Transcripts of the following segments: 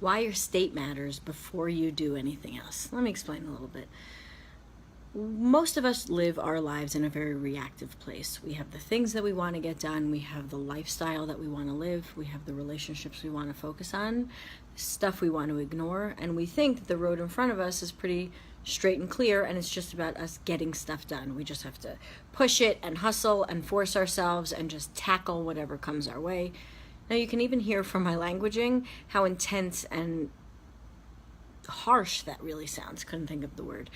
Why your state matters before you do anything else. Let me explain a little bit. Most of us live our lives in a very reactive place. We have the things that we want to get done. We have the lifestyle that we want to live. We have the relationships we want to focus on, stuff we want to ignore. And we think that the road in front of us is pretty straight and clear, and it's just about us getting stuff done. We just have to push it and hustle and force ourselves and just tackle whatever comes our way. Now, you can even hear from my languaging how intense and harsh that really sounds. Couldn't think of the word.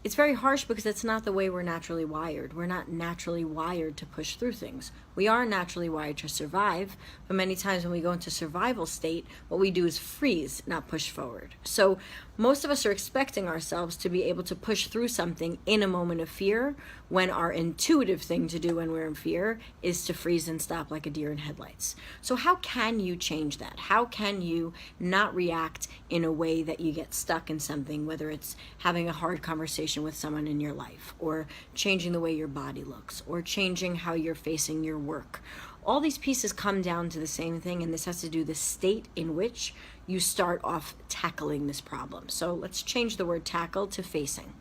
It's very harsh because it's not the way we're naturally wired. We're not naturally wired to push through things. We are naturally wired to survive, but many times when we go into survival state, what we do is freeze, not push forward. So most of us are expecting ourselves to be able to push through something in a moment of fear, when our intuitive thing to do when we're in fear is to freeze and stop like a deer in headlights. So how can you change that? How can you not react in a way that you get stuck in something, whether it's having a hard conversation with someone in your life, or changing the way your body looks, or changing how you're facing your work? All these pieces come down to the same thing, and this has to do the state in which you start off tackling this problem. So let's change the word tackle to facing.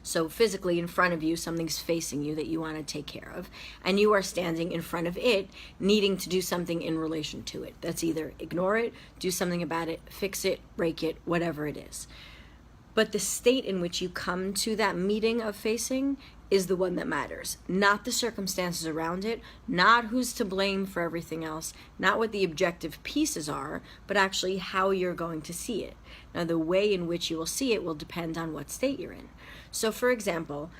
So physically in front of you, something's facing you that you want to take care of, and you are standing in front of it, needing to do something in relation to it. That's either ignore it, do something about it, fix it, break it, whatever it is. But the state in which you come to that meeting of facing is the one that matters, not the circumstances around it, not who's to blame for everything else, not what the objective pieces are, but actually how you're going to see it. Now, the way in which you will see it will depend on what state you're in. So, for example,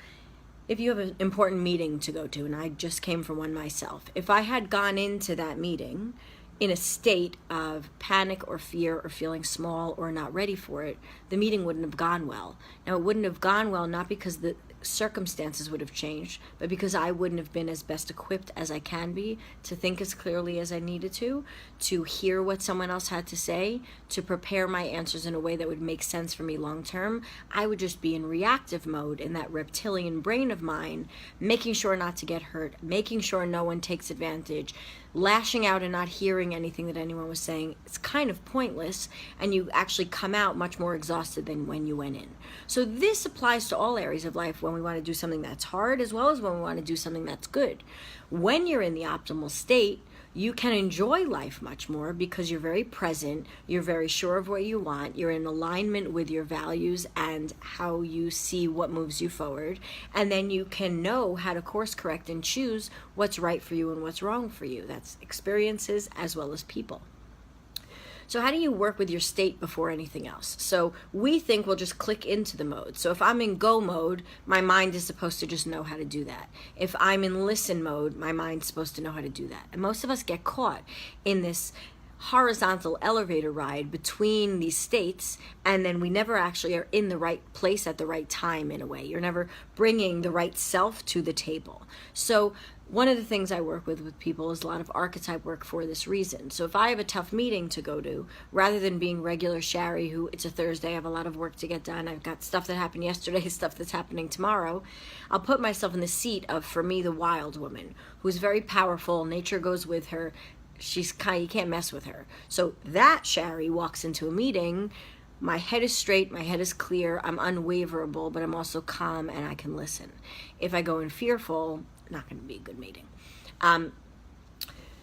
if you have an important meeting to go to, and I just came from one myself, if I had gone into that meeting in a state of panic or fear or feeling small or not ready for it, the meeting wouldn't have gone well. Now, it wouldn't have gone well not because the circumstances would have changed, but because I wouldn't have been as best equipped as I can be to think as clearly as I needed to hear what someone else had to say, to prepare my answers in a way that would make sense for me long term. I would just be in reactive mode, in that reptilian brain of mine, making sure not to get hurt, making sure no one takes advantage, lashing out and not hearing anything that anyone was saying. It's kind of pointless, and you actually come out much more exhausted than when you went in. So this applies to all areas of life, when we want to do something that's hard as well as when we want to do something that's good. When you're in the optimal state, you can enjoy life much more because you're very present, you're very sure of what you want, you're in alignment with your values and how you see what moves you forward, and then you can know how to course correct and choose what's right for you and what's wrong for you. That's experiences as well as people. So how do you work with your state before anything else? So we think we'll just click into the mode. So if I'm in go mode, my mind is supposed to just know how to do that. If I'm in listen mode, my mind's supposed to know how to do that. And most of us get caught in this horizontal elevator ride between these states, and then we never actually are in the right place at the right time in a way. You're never bringing the right self to the table. So one of the things I work with people is a lot of archetype work for this reason. So if I have a tough meeting to go to, rather than being regular Shari, who it's a Thursday, I have a lot of work to get done, I've got stuff that happened yesterday, stuff that's happening tomorrow, I'll put myself in the seat of, for me, the wild woman, who's very powerful, nature goes with her, she's kind, you can't mess with her. So that Shari walks into a meeting, my head is straight, my head is clear, I'm unwaverable, but I'm also calm and I can listen. If I go in fearful, not going to be a good meeting.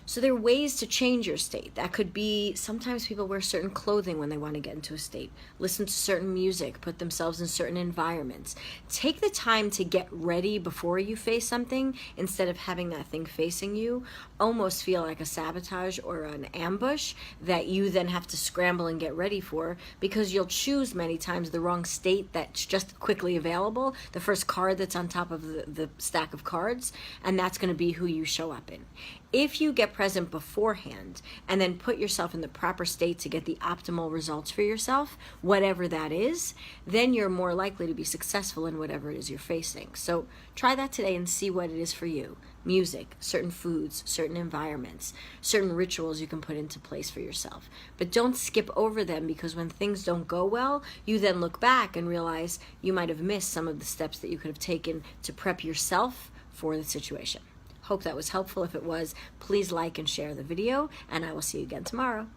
So there are ways to change your state. That could be, sometimes people wear certain clothing when they want to get into a state, listen to certain music, put themselves in certain environments. Take the time to get ready before you face something, instead of having that thing facing you almost feel like a sabotage or an ambush that you then have to scramble and get ready for, because you'll choose many times the wrong state that's just quickly available, the first card that's on top of the stack of cards, and that's going to be who you show up in. If you get present beforehand and then put yourself in the proper state to get the optimal results for yourself, whatever that is, then you're more likely to be successful in whatever it is you're facing. So try that today and see what it is for you. Music, certain foods, certain environments, certain rituals you can put into place for yourself. But don't skip over them, because when things don't go well, you then look back and realize you might have missed some of the steps that you could have taken to prep yourself for the situation. Hope that was helpful. If it was, please like and share the video, and I will see you again tomorrow.